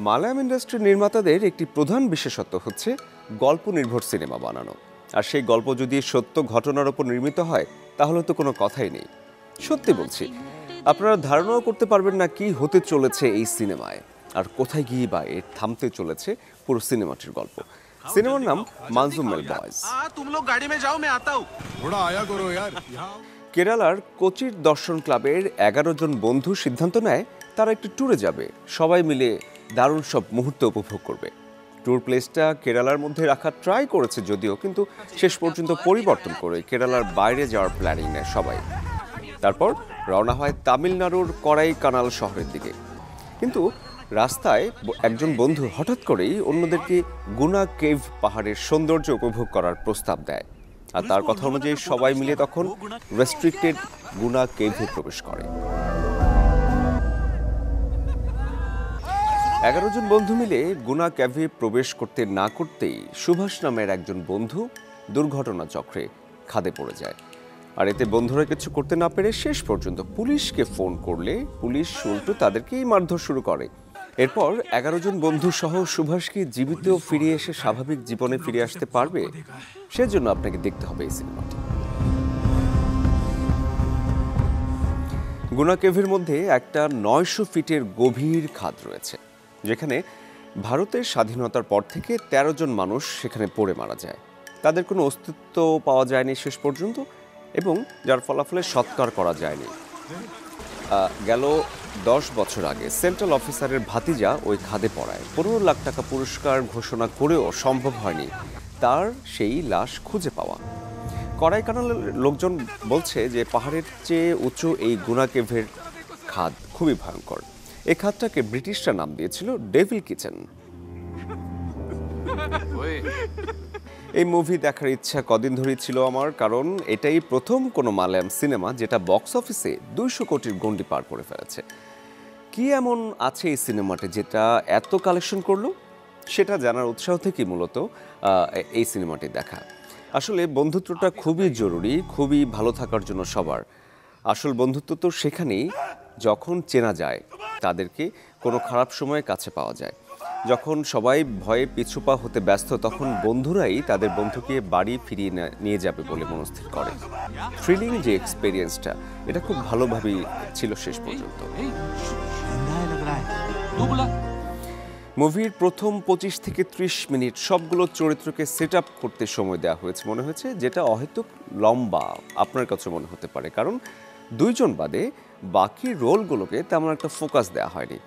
মালায়াম ইন্ডাস্ট্রির নির্মাতাদের একটি প্রধান বিশেষত্ব হচ্ছে গল্প নির্ভর সিনেমা বানানো। আর সেই গল্প যদি সত্য ঘটনার উপর নির্মিত হয় তাহলে তো কোনো কথাই নেই। সত্যি বলছি, আপনারা ধারণাও করতে পারবেন না কি হতে চলেছে এই সিনেমায়, আর কোথায় গিয়ে বা এর থামতে চলেছে পুরো সিনেমাটির গল্প। সিনেমার নাম মানজুমেল বয়েজ। কেরালার কোচির দর্শন ক্লাবের 11 জন বন্ধু সিদ্ধান্ত নেয় তারা একটু ট্যুরে যাবে, সবাই মিলে দারুণ সব মুহূর্ত উপভোগ করবে। ট্যুর প্লেসটা কেরালার মধ্যে রাখার ট্রাই করেছে যদিও, কিন্তু শেষ পর্যন্ত পরিবর্তন করে কেরালার বাইরে যাওয়ার প্ল্যানিং নেয় সবাই। তারপর রওনা হয় তামিলনাড়ুর কড়াইকানাল শহরের দিকে। কিন্তু রাস্তায় একজন বন্ধু হঠাৎ করেই অন্যদেরকে গুনা কেভ পাহাড়ের সৌন্দর্য উপভোগ করার প্রস্তাব দেয়, আর তার কথা অনুযায়ী সবাই মিলে তখন রেস্ট্রিক্টেড গুনা কেভে প্রবেশ করে। 11 জন বন্ধু মিলে গুনা ক্যাভে প্রবেশ করতে না করতেই সুভাষ নামের একজন বন্ধু দুর্ঘটনা চক্রে খাদে পড়ে যায়। আর এতে বন্ধুরা কিছু করতে না পেরে শেষ পর্যন্ত পুলিশকে ফোন করলে পুলিশ উল্টো তাদেরকেই মারধর শুরু করে। এরপর 11 জন বন্ধু সহ সুভাষ কি জীবিত ফিরে এসে স্বাভাবিক জীবনে ফিরে আসতে পারবে, সেজন্য আপনাকে দেখতে হবে এই সিনেমাটি। গুনা কেভের মধ্যে একটা 900 ফিটের গভীর খাদ রয়েছে, যেখানে ভারতের স্বাধীনতার পর থেকে 13 জন মানুষ সেখানে পড়ে মারা যায়। তাদের কোনো অস্তিত্ব পাওয়া যায়নি শেষ পর্যন্ত, এবং যার ফলাফলে সৎকার করা যায়নি। গেল 10 বছর আগে সেন্ট্রাল অফিসারের ভাতিজা ওই খাদে পড়ায় 15 লাখ টাকা পুরস্কার ঘোষণা করেও সম্ভব হয়নি তার সেই লাশ খুঁজে পাওয়া। কড়াইকানালের লোকজন বলছে যে পাহাড়ের চেয়ে উঁচু এই গুনা কেভের খাদ খুবই ভয়ঙ্কর। এই খাদটাকে ব্রিটিশরা নাম দিয়েছিল ডেভিল কিচেন। এই মুভি দেখার ইচ্ছা কদিন ধরেই ছিল আমার, কারণ এটাই প্রথম কোনো মালায়াম সিনেমা যেটা বক্স অফিসে 200 কোটির গণ্ডি পার করে ফেলেছে। কি এমন আছে এই সিনেমাতে যেটা এত কালেকশন করলো, সেটা জানার উৎসাহ থেকেই মূলত এই সিনেমাটি দেখা। আসলে বন্ধুত্বটা খুবই জরুরি, খুবই ভালো থাকার জন্য সবার। আসল বন্ধুত্ব তো সেখানেই যখন চেনা যায়, তাদেরকে কোনো খারাপ সময়ে কাছে পাওয়া যায়। যখন সবাই ভয়ে পিছুপা হতে ব্যস্ত, তখন বন্ধুরাই তাদের বন্ধুকে বাড়ি ফিরিয়ে নিয়ে যাবে বলে মনস্থির করে। থ্রিলিং যে এক্সপেরিয়েন্সটা, এটা খুব ভালোভাবেই ছিল শেষ পর্যন্ত। মুভির প্রথম 25 থেকে 30 মিনিট সবগুলো চরিত্রকে সেট আপ করতে সময় দেওয়া হয়েছে মনে হয়েছে, যেটা অহেতুক লম্বা আপনার কাছে মনে হতে পারে, কারণ 2 জন বাদে বাকি রোলগুলোকে তেমন একটা ফোকাস দেওয়া হয়নি।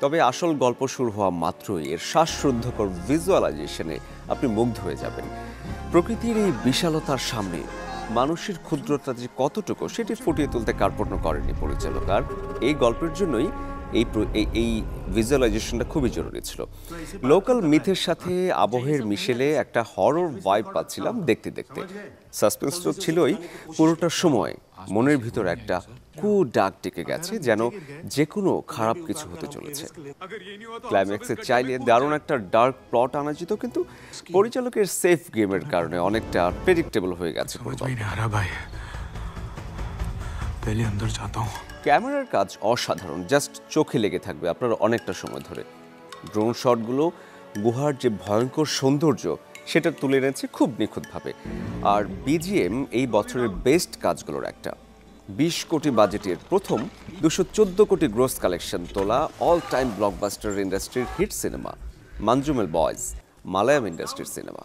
তবে আসল গল্প শুরু হওয়া মাত্রই এর শ্বাসরুদ্ধকর ভিজুয়ালাইজেশনে আপনি মুগ্ধ হয়ে যাবেন। প্রকৃতির এই বিশালতার সামনে মানুষের ক্ষুদ্রতা যে কতটুকু, সেটি ফুটিয়ে তুলতে কার্পণ্য করেনি পরিচালক। আর এই গল্পের জন্যই এই ভিজুয়ালাইজেশনটা খুবই জরুরি ছিল। লোকাল মিথের সাথে আবহের মিশেলে একটা হরর ভাইব পাচ্ছিলাম দেখতে দেখতে। সাসপেন্স তো ছিলই, পুরোটা সময় মনের ভিতর একটা ডাক ডেকে গেছে, যেন যে কোনো খারাপ কিছু হতে চলেছে। ক্লাইম্যাক্সে চাইলে দারুণ একটা ডার্ক প্লট আনা যেত, কিন্তু পরিচালকের সেফ গেমের কারণে অনেকটা প্রেডিক্টেবল হয়ে গেছে। ক্যামেরার কাজ অসাধারণ, জাস্ট চোখে লেগে থাকবে আপনার অনেকটা সময় ধরে। ড্রোন শটগুলো গুহার যে ভয়ঙ্কর সৌন্দর্য সেটা তুলে এনেছে খুব নিখুঁতভাবে। আর বিজিএম এই বছরের বেস্ট কাজগুলোর একটা। 20 কোটি বাজেটের প্রথম 214 কোটি গ্রোস কালেকশন তোলা অল টাইম ব্লকবাস্টার ইন্ডাস্ট্রির হিট সিনেমা মানজুমেল বয়েজ, মালায়াম ইন্ডাস্ট্রির সিনেমা।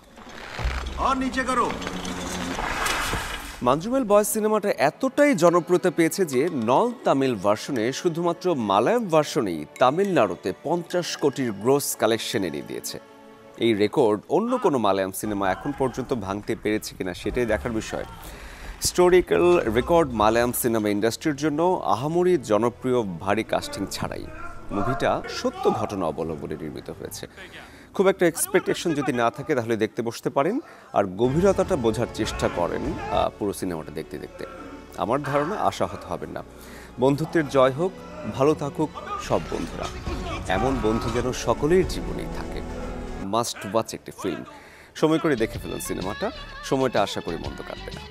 মানজুমেল বয়েজ সিনেমাটা এতটাই জনপ্রিয়তা পেয়েছে যে নল তামিল ভার্সনে শুধুমাত্র মালায়াম ভার্সনেই তামিলনাড়ুতে 50 কোটির গ্রোস কালেকশন এনে দিয়েছে। এই রেকর্ড অন্য কোনো মালায়াম সিনেমা এখন পর্যন্ত ভাঙতে পেরেছে কিনা সেটাই দেখার বিষয়। হিস্টোরিক্যাল রেকর্ড মালায়াম সিনেমা ইন্ডাস্ট্রির জন্য আহামরি জনপ্রিয় ভারী কাস্টিং ছাড়াই মুভিটা সত্য ঘটনা অবলম্বনে নির্মিত হয়েছে। খুব একটা এক্সপেকটেশন যদি না থাকে তাহলে দেখতে বসতে পারেন, আর গভীরতাটা বোঝার চেষ্টা করেন পুরো সিনেমাটা দেখতে দেখতে। আমার ধারণা আশাহত হবেন না। বন্ধুত্বের জয় হোক, ভালো থাকুক সব বন্ধুরা। এমন বন্ধু যেন সকলের জীবনেই থাকে। মাস্ট ওয়াচ একটি ফিল্ম। সময় করে দেখে ফেলুন সিনেমাটা, সময়টা আশা করি মন্দ কাটবে না।